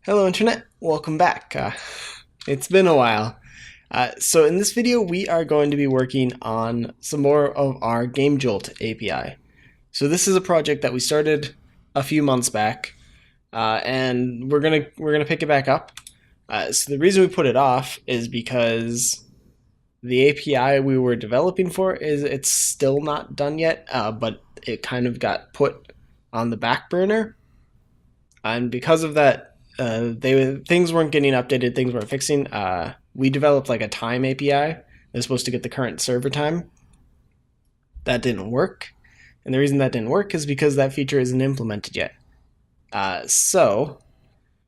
Hello Internet, welcome back. It's been a while. So in this video we are going to be working on some more of our Game Jolt API. So this is a project that we started a few months back, and we're gonna pick it back up. So the reason we put it off is because the API we were developing for it's still not done yet, but it kind of got put on the back burner, and because of that. Things weren't getting updated, things weren't fixing. We developed like a time API that was supposed to get the current server time. That didn't work, and the reason that didn't work is because that feature isn't implemented yet. So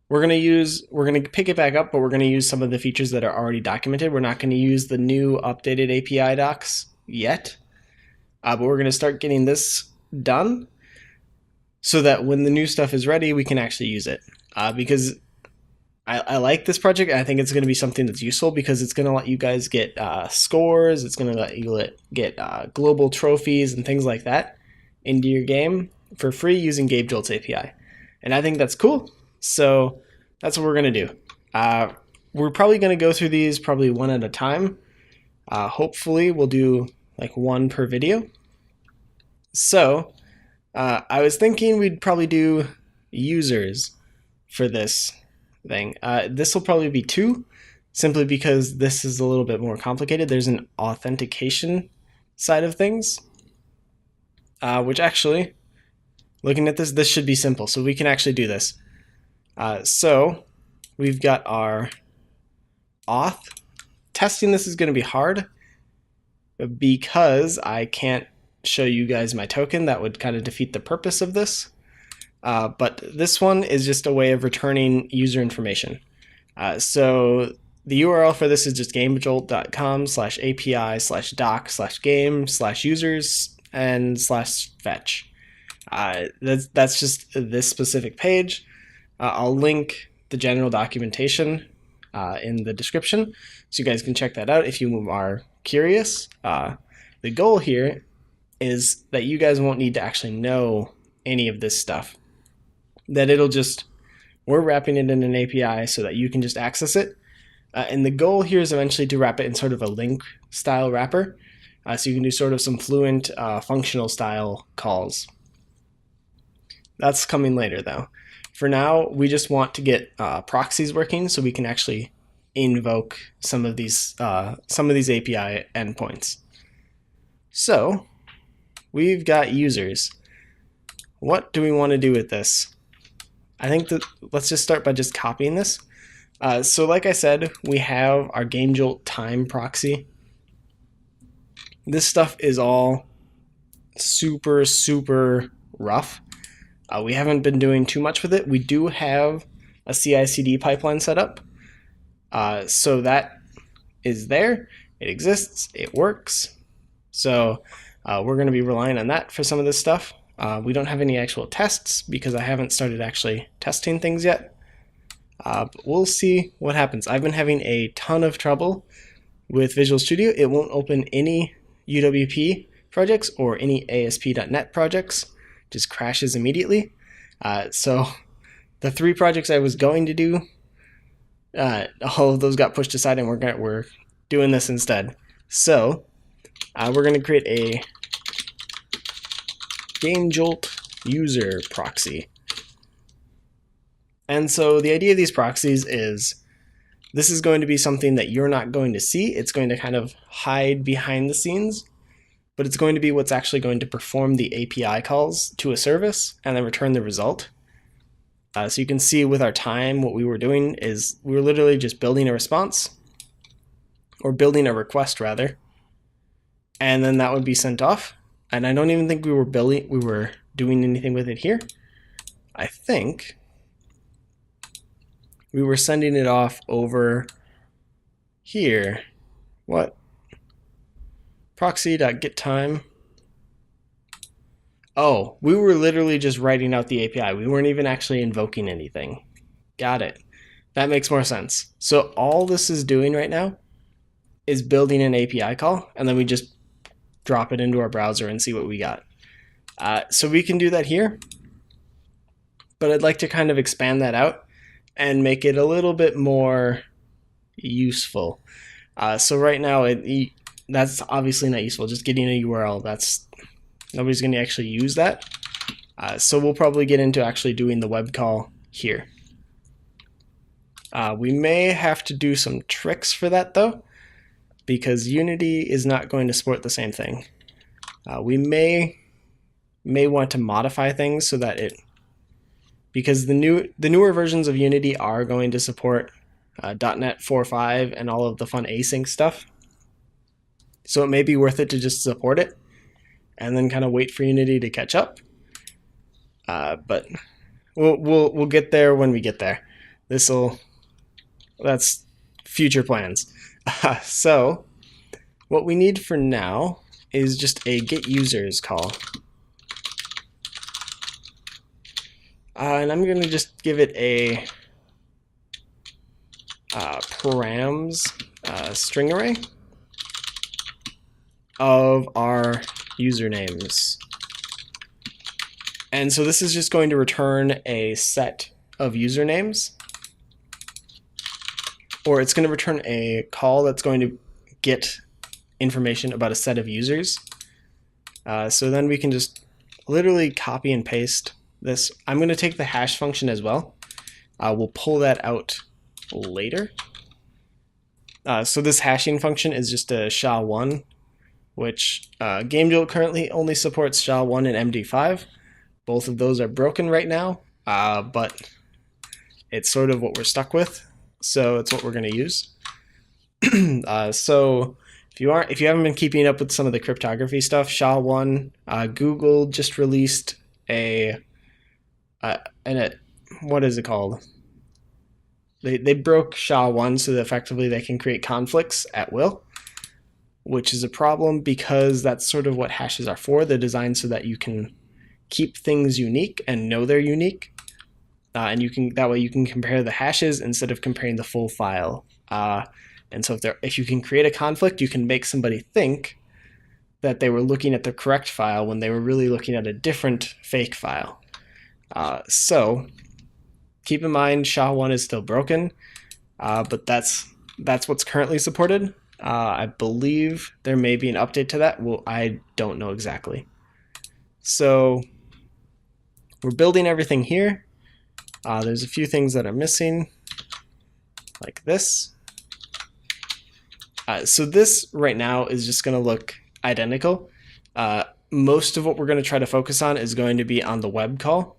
we're gonna pick it back up, but we're gonna use some of the features that are already documented. We're not gonna use the new updated API docs yet, but we're gonna start getting this done so that when the new stuff is ready, we can actually use it. Because I like this project, and I think it's going to be something that's useful because it's going to let you guys get scores, it's going to let you get global trophies and things like that into your game for free using Game Jolt's API. And I think that's cool, so that's what we're going to do. We're probably going to go through these probably one at a time. Hopefully we'll do like one per video. So I was thinking we'd probably do users for this thing. This will probably be 2, simply because this is a little bit more complicated. There's an authentication side of things, which actually, looking at this should be simple. So we can actually do this. So we've got our auth. Testing this is going to be hard because I can't show you guys my token. That would kind of defeat the purpose of this. But this one is just a way of returning user information. So the URL for this is just gamejolt.com/API/doc/game/users and /fetch. That's just this specific page. I'll link the general documentation in the description, so you guys can check that out if you are curious. The goal here is that you guys won't need to actually know any of this stuff. That we're wrapping it in an API so that you can just access it. And the goal here is eventually to wrap it in sort of a link style wrapper. So you can do sort of some fluent functional style calls. That's coming later though. For now, we just want to get proxies working so we can actually invoke some of these API endpoints. So we've got users. What do we want to do with this? I think that let's just start by just copying this. So like I said, we have our Game Jolt time proxy. This stuff is all super, super rough. We haven't been doing too much with it. We do have a CI/CD pipeline set up. So that is there. It exists. It works. So we're going to be relying on that for some of this stuff. We don't have any actual tests because I haven't started actually testing things yet. But we'll see what happens. I've been having a ton of trouble with Visual Studio. It won't open any UWP projects or any ASP.NET projects. It just crashes immediately. So the 3 projects I was going to do, all of those got pushed aside, and we're doing this instead. So we're going to create a Game Jolt user proxy. And so the idea of these proxies is this is going to be something that you're not going to see. It's going to kind of hide behind the scenes, but it's going to be what's actually going to perform the API calls to a service and then return the result. So you can see with our time, what we were doing is we were literally just building a response, or building a request rather, and then that would be sent off. And I don't even think we were doing anything with it here. I think we were sending it off over here. What? Proxy.getTime. Oh, we were literally just writing out the API. We weren't even actually invoking anything. Got it. That makes more sense. So all this is doing right now is building an API call, and then we just drop it into our browser and see what we got. So we can do that here, but I'd like to kind of expand that out and make it a little bit more useful. So right now, that's obviously not useful. Just getting a URL, nobody's going to actually use that. So we'll probably get into actually doing the web call here. We may have to do some tricks for that though, because Unity is not going to support the same thing. We may want to modify things so that because the newer versions of Unity are going to support .NET 4.5 and all of the fun async stuff. So it may be worth it to just support it and then kind of wait for Unity to catch up. But we'll get there when we get there. That's future plans. So what we need for now is just a get users call. And I'm going to just give it a params string array of our usernames. And so this is just going to return a set of usernames, or it's going to return a call that's going to get information about a set of users. So then we can just literally copy and paste this. I'm going to take the hash function as well. We'll pull that out later. So this hashing function is just a SHA-1, which Game Jolt currently only supports SHA-1 and MD5. Both of those are broken right now, but it's sort of what we're stuck with, so it's what we're going to use. So if you haven't been keeping up with some of the cryptography stuff, SHA-1, Google just released what is it called? They broke SHA-1 so that effectively they can create conflicts at will, which is a problem because that's sort of what hashes are for. They're designed so that you can keep things unique and know they're unique, and that way you can compare the hashes instead of comparing the full file. And so if you can create a conflict, you can make somebody think that they were looking at the correct file when they were really looking at a different fake file. So keep in mind SHA-1 is still broken, but that's what's currently supported. I believe there may be an update to that. Well, I don't know exactly. So we're building everything here. There's a few things that are missing, like this. So this right now is just going to look identical. Most of what we're going to try to focus on is going to be on the web call,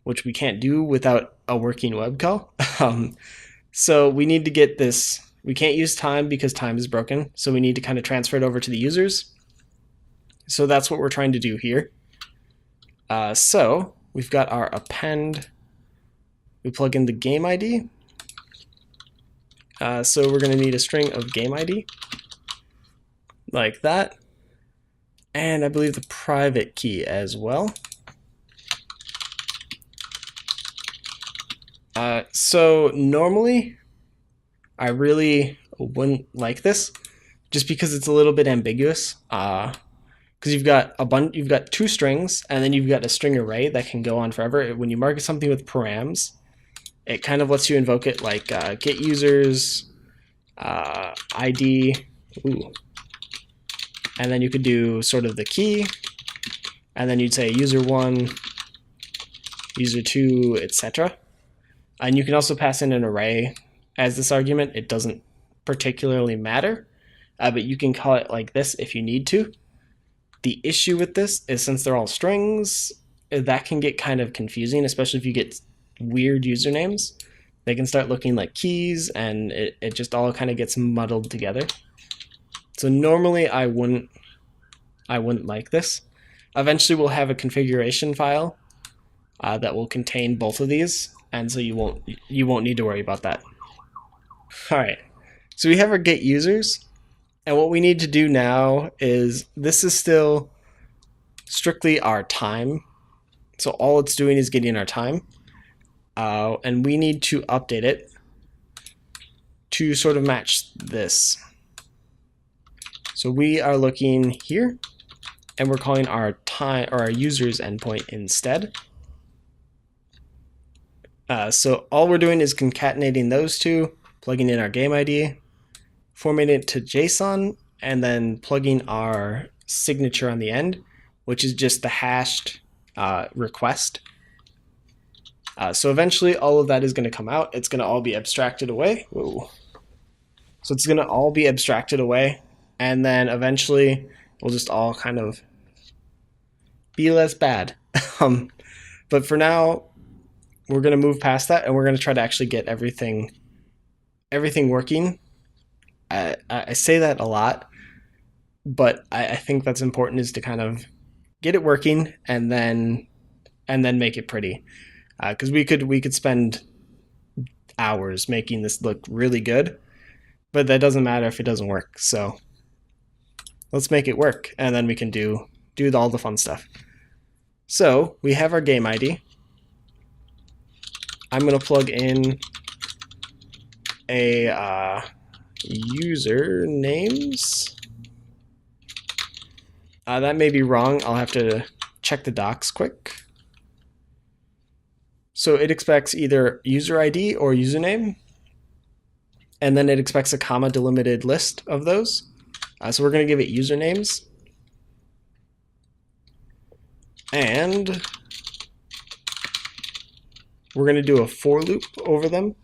which we can't do without a working web call. So we need to get this. We can't use time because time is broken, so we need to kind of transfer it over to the users. So that's what we're trying to do here. So we've got our append. We plug in the game ID. So we're going to need a string of game ID, like that. And I believe the private key as well. So normally, I really wouldn't like this, just because it's a little bit ambiguous. Because you've got two strings, and then you've got a string array that can go on forever. When you mark something with params, it kind of lets you invoke it like get users, ID, and then you could do sort of the key, and then you'd say user1, user2, etc. And you can also pass in an array as this argument. It doesn't particularly matter, but you can call it like this if you need to. The issue with this is since they're all strings, that can get kind of confusing, especially if you get weird usernames. They can start looking like keys, and it just all kind of gets muddled together. So normally I wouldn't like this. Eventually we'll have a configuration file that will contain both of these, and so you won't need to worry about that. All right, so we have our get users, and what we need to do now is, this is still strictly our time. So all it's doing is getting our time, and we need to update it to sort of match this. So we are looking here, and we're calling our time or our users endpoint instead. So all we're doing is concatenating those two, plugging in our game ID, formatting it to JSON, and then plugging our signature on the end, which is just the hashed request. So eventually all of that is going to come out. It's going to all be abstracted away. Whoa. So it's going to all be abstracted away, and then eventually we'll just all kind of be less bad. But for now, we're going to move past that, and we're going to try to actually get everything working. I say that a lot, but I think that's important, is to kind of get it working and then make it pretty. Because we could spend hours making this look really good, but that doesn't matter if it doesn't work. So let's make it work, and then we can do all the fun stuff. So we have our game ID. I'm going to plug in a user names. That may be wrong. I'll have to check the docs quick. So it expects either user ID or username, and then it expects a comma delimited list of those. So we're going to give it usernames, and we're going to do a for loop over them.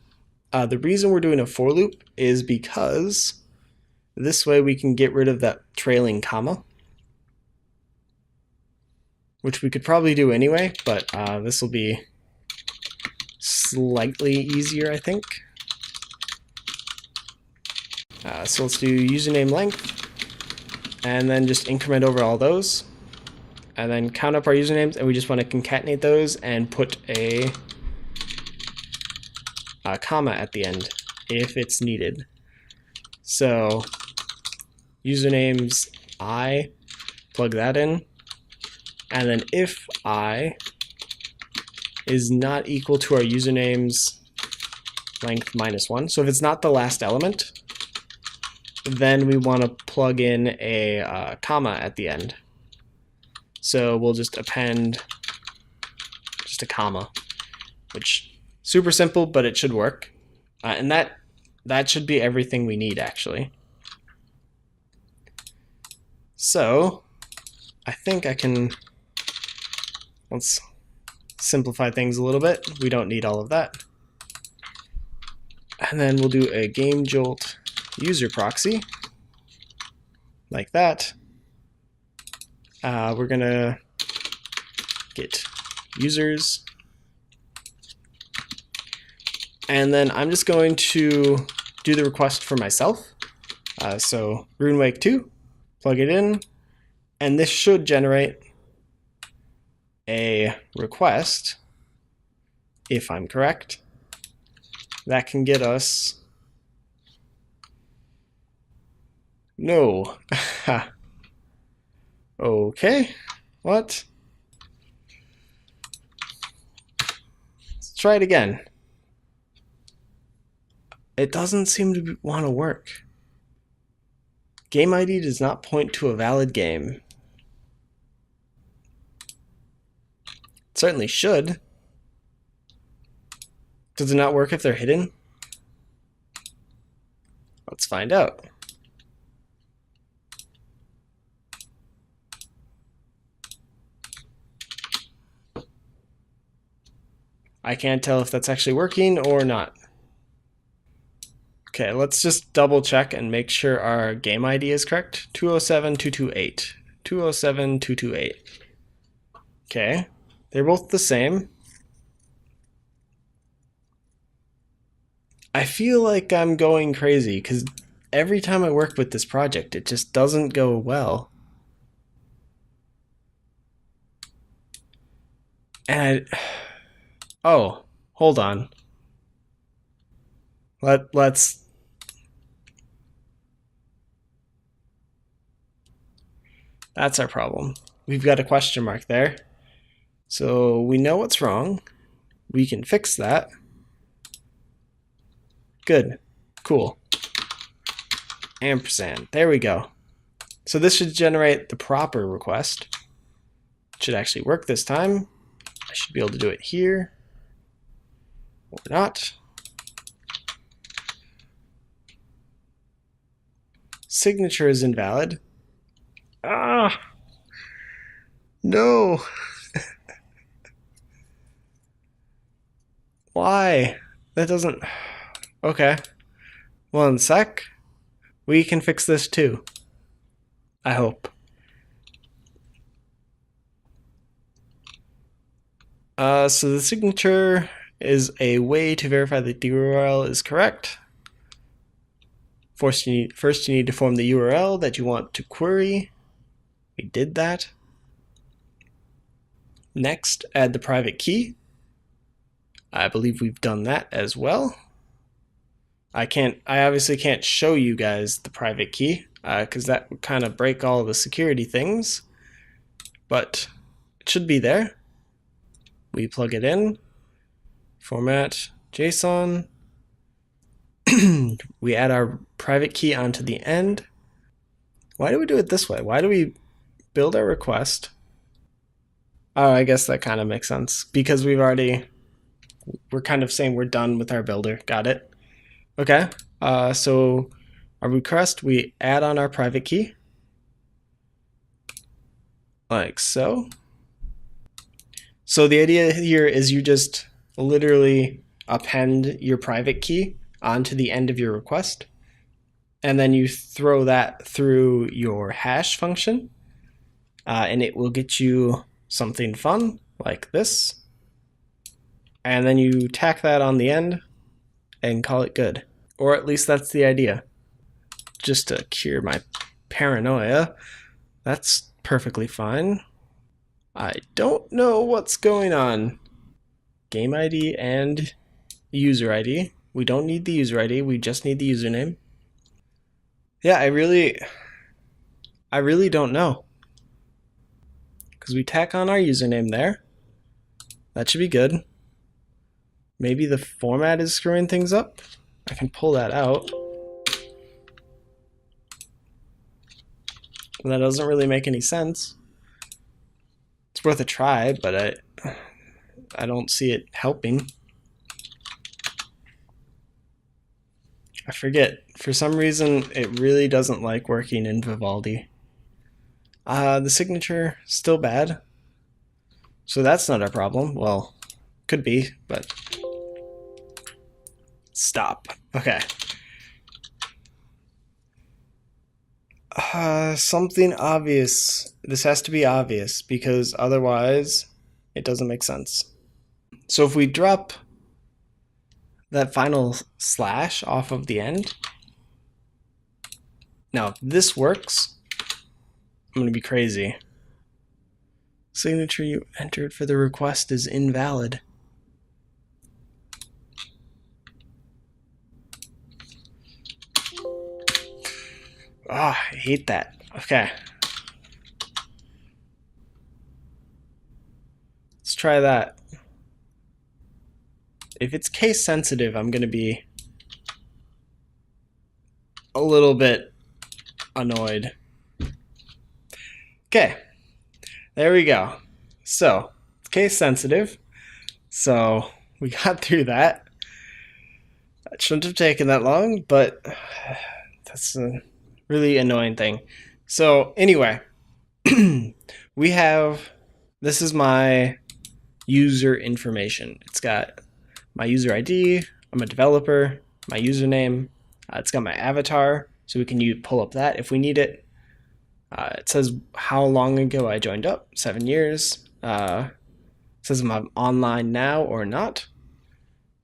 The reason we're doing a for loop is because this way we can get rid of that trailing comma, which we could probably do anyway, but this will be slightly easier, I think. So let's do username length, and then just increment over all those, and then count up our usernames, and we just want to concatenate those and put a comma at the end if it's needed. So usernames I, plug that in, and then if I is not equal to our usernames length -1. So if it's not the last element, then we want to plug in a comma at the end. So we'll just append just a comma, which super simple, but it should work. And that should be everything we need, actually. So I think I can, let's simplify things a little bit. We don't need all of that. And then we'll do a Game Jolt user proxy, like that. We're gonna get users, and then I'm just going to do the request for myself. So RuneWake2, plug it in, and this should generate a request, if I'm correct, that can get us, no. Okay, what? Let's try it again. It doesn't seem to want to work. Game ID does not point to a valid game. It certainly should. Does it not work if they're hidden? Let's find out. I can't tell if that's actually working or not. Okay, let's just double check and make sure our game ID is correct. 207.228. 207.228. Okay, they're both the same. I feel like I'm going crazy because every time I work with this project, it just doesn't go well. And oh, hold on. Let's that's our problem. We've got a question mark there. So we know what's wrong. We can fix that. Good. Cool. Ampersand. There we go. So this should generate the proper request. It should actually work this time. I should be able to do it here. or not. Signature is invalid. Ah, no. Why? That doesn't... Okay. One sec. We can fix this too. I hope. So the signature is a way to verify that the URL is correct. First, you need to form the URL that you want to query. We did that. Next, add the private key. I believe we've done that as well. I obviously can't show you guys the private key because that would kind of break all the security things, but it should be there. We plug it in, format JSON. We add our private key onto the end. Why do we do it this way? Why do we build our request? Oh, I guess that kind of makes sense because we're kind of saying we're done with our builder. Got it. Okay. So our request, we add on our private key like so. So the idea here is you just literally append your private key onto the end of your request, and then you throw that through your hash function, and it will get you something fun like this. And then you tack that on the end and call it good. Or at least that's the idea. Just to cure my paranoia. That's perfectly fine. I don't know what's going on. Game ID and user ID. We don't need the user ID, we just need the username. Yeah, I really don't know. Because we tack on our username there. That should be good. Maybe the format is screwing things up. I can pull that out. That doesn't really make any sense. It's worth a try, but I don't see it helping. I forget. For some reason, it really doesn't like working in Vivaldi. The signature, still bad. So that's not a problem. Well, could be, but... Stop. Okay. Something obvious. This has to be obvious because otherwise it doesn't make sense. So if we drop that final slash off of the end, now if this works, I'm going to be crazy. Signature you entered for the request is invalid. Oh, I hate that. Okay. Let's try that. If it's case sensitive, I'm going to be a little bit annoyed. Okay. There we go. So, it's case sensitive. So, we got through that. That shouldn't have taken that long, but that's a really annoying thing. So anyway, we have, this is my user information. It's got my user ID, I'm a developer, my username, it's got my avatar, so we can pull up that if we need it. It says how long ago I joined up, 7 years. It says I'm online now or not.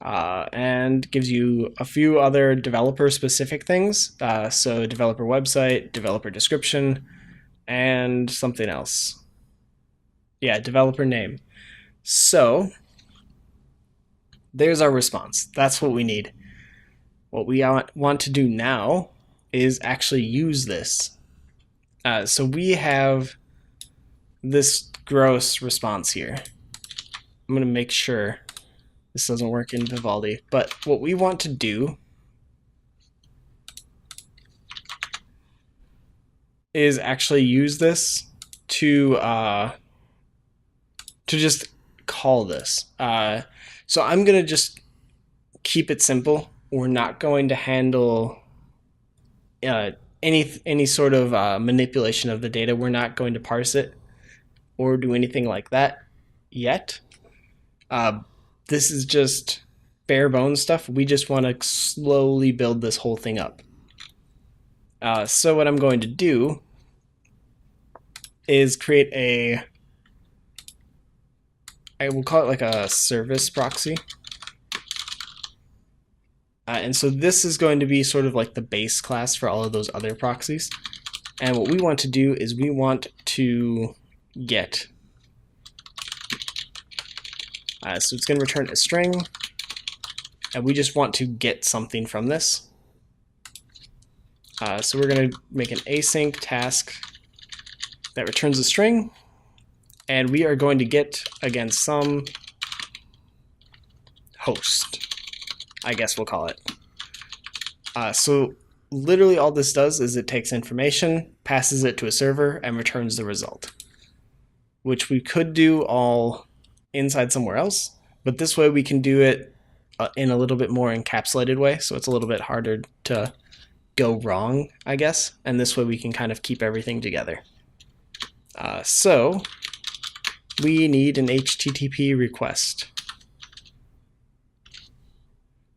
And gives you a few other developer specific things. So developer website, developer description, and something else. Yeah, developer name. So there's our response. That's what we need. What we want to do now is actually use this. So we have this gross response here. I'm going to make sure this doesn't work in Vivaldi, but what we want to do is actually use this to just call this. So I'm gonna just keep it simple. We're not going to handle any sort of manipulation of the data. We're not going to parse it or do anything like that yet. This is just bare bones stuff. We just want to slowly build this whole thing up. So what I'm going to do is create I will call it like a service proxy. And so this is going to be sort of like the base class for all of those other proxies. And what we want to do is we want to get. So it's going to return a string, and we just want to get something from this. So we're going to make an async task that returns a string, and we are going to get, again, some host, I guess we'll call it. So literally all this does is it takes information, passes it to a server, and returns the result, which we could do all inside somewhere else, but this way we can do it in a little bit more encapsulated way, so it's a little bit harder to go wrong, I guess, and this way we can kind of keep everything together. So we need an HTTP request,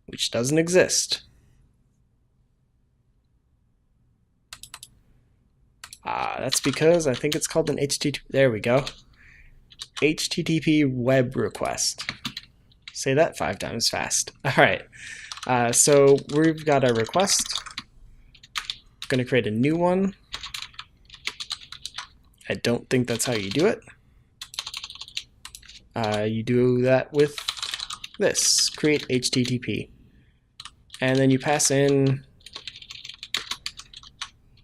which doesn't exist. That's because I think it's called an HTTP. There we go. HTTP web request. Say that 5 times fast. All right. So we've got our request. I'm going to create a new one. I don't think that's how you do it. You do that with this, create HTTP. And then you pass in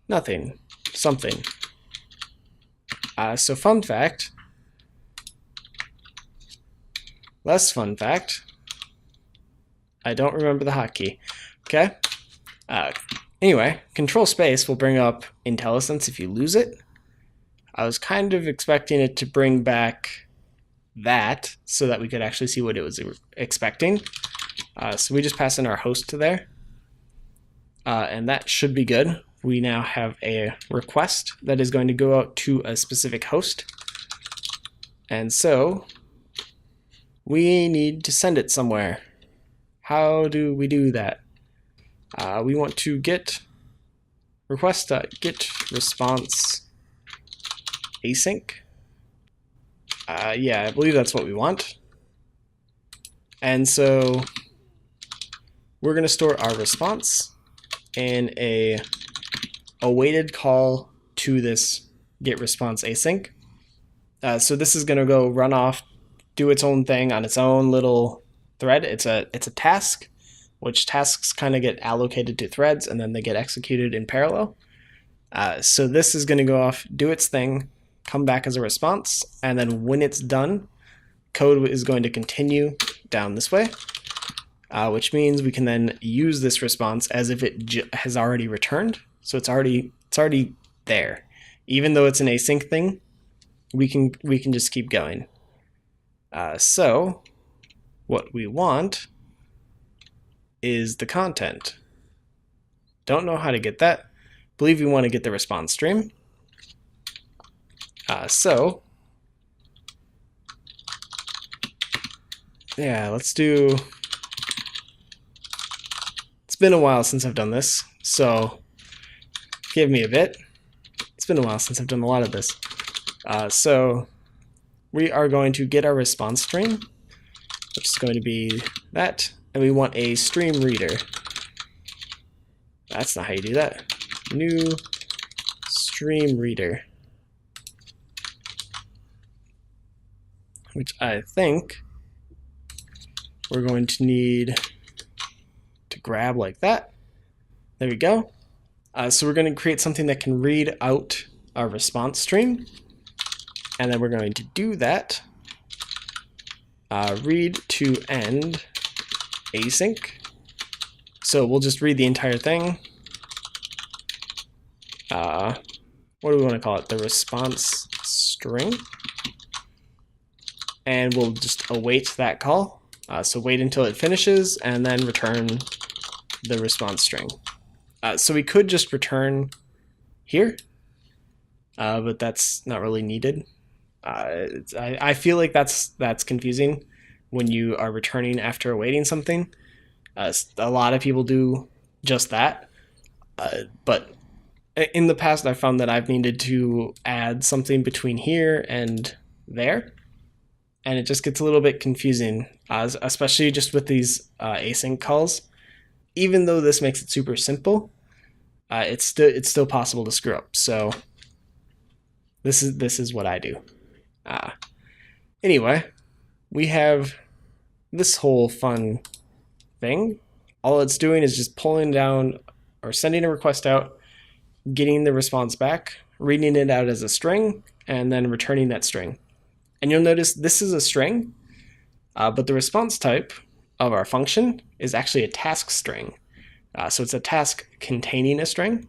nothing, something. So fun fact, less fun fact, I don't remember the hotkey. Okay. Anyway, control space will bring up Intellisense if you lose it. I was kind of expecting it to bring back that so that we could actually see what it was expecting. So we just pass in our host to there. And that should be good. We now have a request that is going to go out to a specific host. And so we need to send it somewhere. How do we do that? We want to get request.get response async. Yeah, I believe that's what we want. And so we're going to store our response in a awaited call to this get response async. So this is going to go run off, do its own thing on its own little thread. It's a task, which tasks kind of get allocated to threads and then they get executed in parallel. So this is going to go off, do its thing, come back as a response, and then when it's done, code is going to continue down this way, which means we can then use this response as if it has already returned. So it's already there. Even though it's an async thing, we can just keep going. So what we want is the content. Don't know how to get that. Believe we want to get the response stream. So yeah, let's do. It's been a while since I've done this, so give me a bit. It's been a while since I've done a lot of this. So we are going to get our response stream, which is going to be that, and we want a stream reader. That's not how you do that. New stream reader, which I think we're going to need to grab like that. There we go. So we're going to create something that can read out our response stream. And then we're going to do that. Read to end async. So we'll just read the entire thing. What do we want to call it? The response string. And we'll just await that call. So wait until it finishes and then return the response string. So we could just return here, but that's not really needed. I feel like that's confusing when you are returning after awaiting something. A lot of people do just that, but in the past I found that I've needed to add something between here and there, and it just gets a little bit confusing, especially just with these async calls. Even though this makes it super simple, it's still possible to screw up. So this is what I do. Anyway, we have this whole fun thing. All it's doing is just pulling down or sending a request out, getting the response back, reading it out as a string, and then returning that string. And you'll notice this is a string, but the response type of our function is actually a task string. So it's a task containing a string.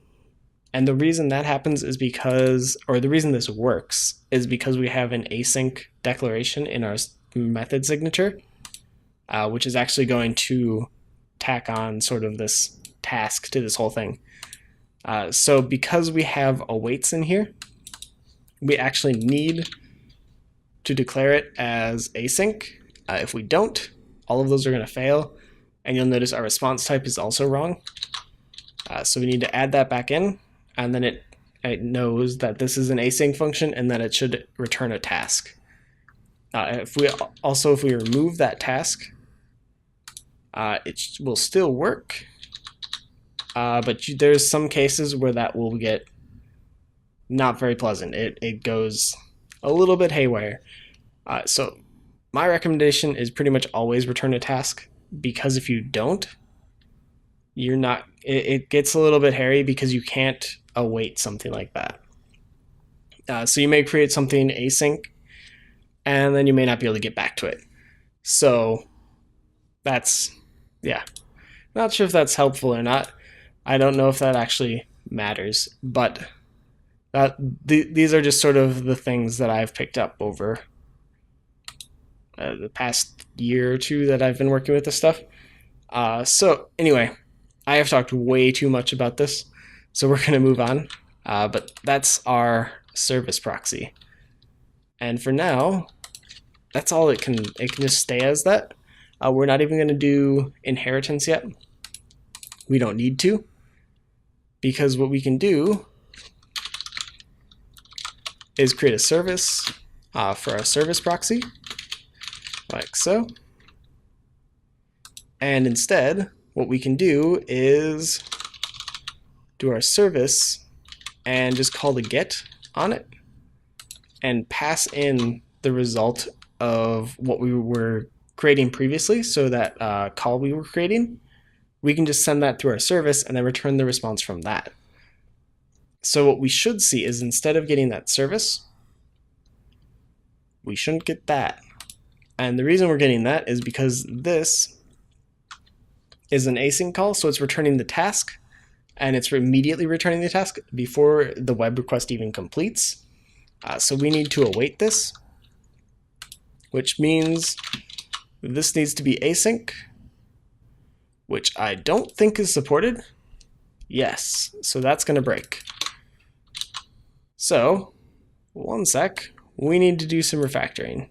And the reason that happens is because, or the reason this works, is because we have an async declaration in our method signature, which is actually going to tack on sort of this task to this whole thing. So because we have awaits in here, we actually need to declare it as async. If we don't, all of those are going to fail, and you'll notice our response type is also wrong. So we need to add that back in, and then it knows that this is an async function and that it should return a task. If we remove that task, it will still work, but there's some cases where that will get not very pleasant. It goes a little bit haywire. So my recommendation is pretty much always return a task, because if you don't, you're not. It gets a little bit hairy because you can't await something like that. So you may create something async, and then you may not be able to get back to it. So that's, yeah. Not sure if that's helpful or not. I don't know if that actually matters, but these are just sort of the things that I've picked up over the past year or two that I've been working with this stuff. So anyway, I have talked way too much about this, so we're going to move on. But that's our service proxy. And for now, that's all it can just stay as that. We're not even going to do inheritance yet. We don't need to, because what we can do is create a service for our service proxy, like so. And instead, what we can do is do our service and just call the get on it and pass in the result of what we were creating previously. So that call we were creating, we can just send that through our service and then return the response from that. So what we should see is, instead of getting that service, we shouldn't get that. And the reason we're getting that is because this is an async call, so it's returning the task, and it's immediately returning the task before the web request even completes. So we need to await this, which means this needs to be async, which I don't think is supported. Yes, so that's going to break. So, one sec, we need to do some refactoring,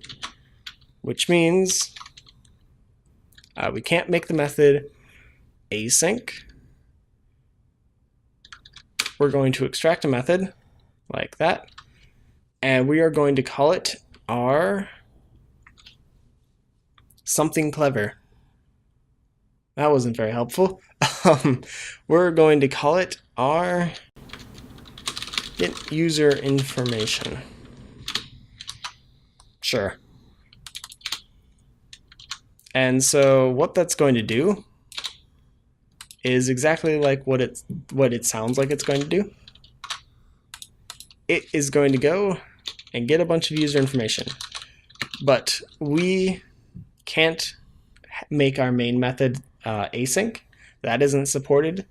which means we can't make the method async. We're going to extract a method like that, and we are going to call it our something clever. That wasn't very helpful. We're going to call it our get user information. Sure. And so what that's going to do is exactly like what it sounds like it's going to do. It is going to go and get a bunch of user information, but we can't make our main method async. That isn't supported.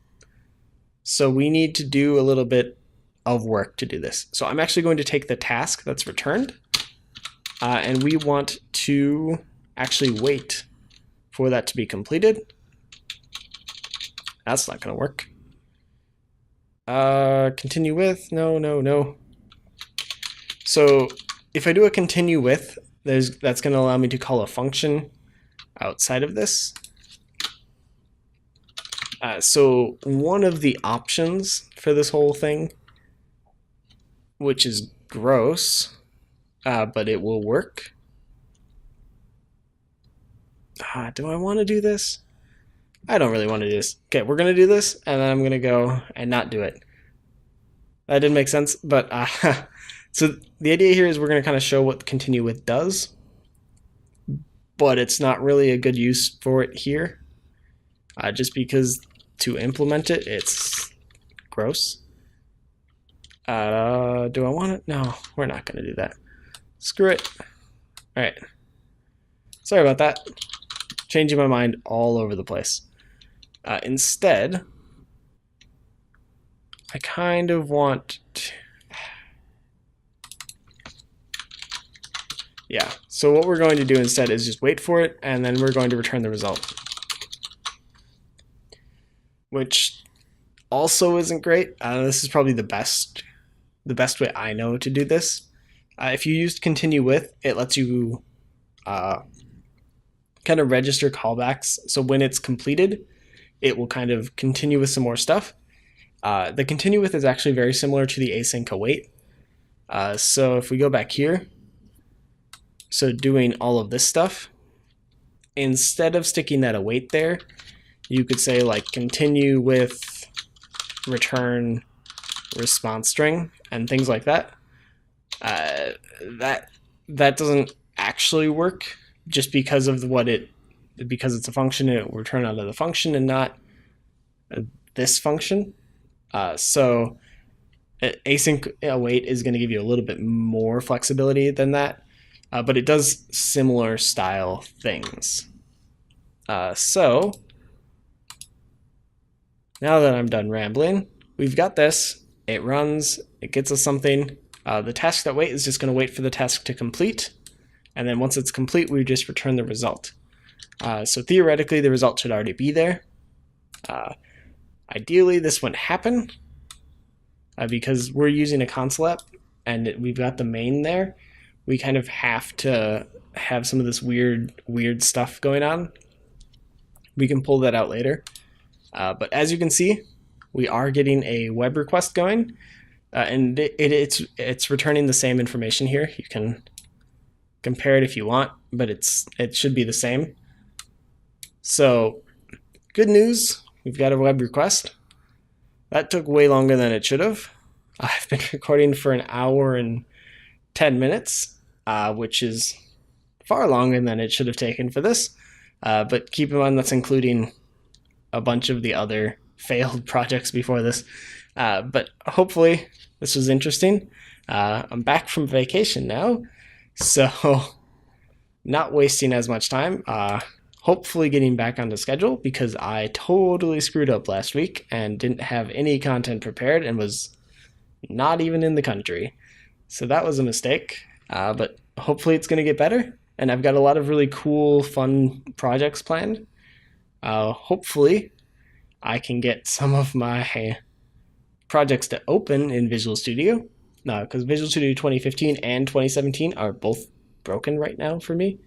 So we need to do a little bit of work to do this. So I'm actually going to take the task that's returned, and we want to actually wait for that to be completed. That's not going to work. Continue with, no. So if I do a continue with, that's going to allow me to call a function outside of this. So one of the options for this whole thing, which is gross, but it will work. Do I want to do this? I don't really want to do this. Okay, we're going to do this, and then I'm going to go and not do it. That didn't make sense, but so the idea here is we're going to kind of show what continue with does, but it's not really a good use for it here, just because to implement it, it's gross. Do I want it? No, we're not going to do that. Screw it. All right. Sorry about that. Changing my mind all over the place. Instead, I kind of want to... Yeah, so what we're going to do instead is just wait for it, and then we're going to return the result. Which also isn't great. This is probably the best way I know to do this. If you used continue with, it lets you kind of register callbacks. So when it's completed, it will kind of continue with some more stuff. The continue with is actually very similar to the async await. So if we go back here, so doing all of this stuff, instead of sticking that await there, you could say like continue with return response string and things like that. That doesn't actually work just because of because it's a function, it will return out of the function and not this function. So async await is going to give you a little bit more flexibility than that, but it does similar style things. So now that I'm done rambling, we've got this. It runs, it gets us something. The task that wait is just going to wait for the task to complete, and then once it's complete, we just return the result. So theoretically, the result should already be there. Ideally, this wouldn't happen because we're using a console app and we've got the main there. We kind of have to have some of this weird stuff going on. We can pull that out later. But as you can see, we are getting a web request going, and it's returning the same information here. You can compare it if you want, but it should be the same. So good news, we've got a web request. That took way longer than it should have. I've been recording for an hour and 10 minutes, which is far longer than it should have taken for this. But keep in mind that's including a bunch of the other failed projects before this. But hopefully this was interesting. I'm back from vacation now, so not wasting as much time. Hopefully getting back onto schedule because I totally screwed up last week and didn't have any content prepared and was not even in the country. So that was a mistake, but hopefully it's going to get better. And I've got a lot of really cool, fun projects planned. Hopefully I can get some of my projects to open in Visual Studio, because Visual Studio 2015 and 2017 are both broken right now for me.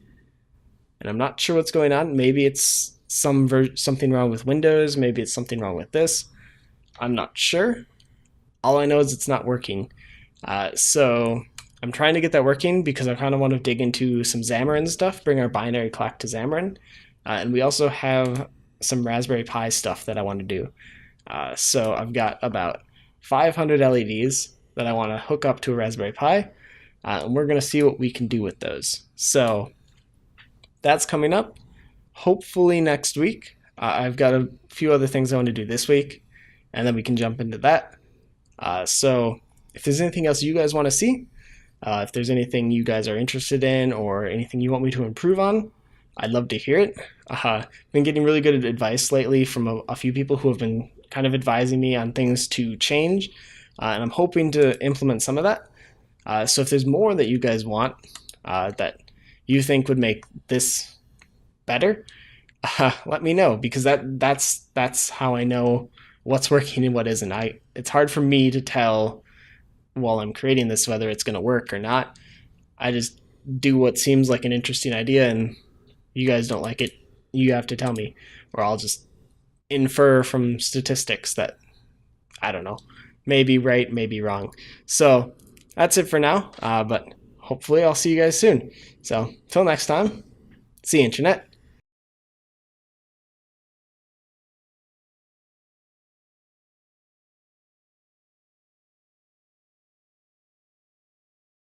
And I'm not sure what's going on. Maybe it's something wrong with Windows. Maybe it's something wrong with this. I'm not sure. All I know is it's not working. So I'm trying to get that working because I kind of want to dig into some Xamarin stuff, bring our binary clock to Xamarin. And we also have some Raspberry Pi stuff that I want to do. So I've got about 500 LEDs that I want to hook up to a Raspberry Pi. And we're going to see what we can do with those. So that's coming up, hopefully next week. I've got a few other things I want to do this week, and then we can jump into that. So if there's anything else you guys want to see, if there's anything you guys are interested in or anything you want me to improve on, I'd love to hear it. Been getting really good advice lately from a few people who have been kind of advising me on things to change, and I'm hoping to implement some of that. So if there's more that you guys want that you think would make this better, let me know, because that's how I know what's working and what isn't. It's hard for me to tell while I'm creating this whether it's going to work or not. I just do what seems like an interesting idea, and you guys don't like it, you have to tell me, or I'll just infer from statistics that, I don't know, maybe right, maybe wrong. So that's it for now, but hopefully I'll see you guys soon. So till next time, see you, internet.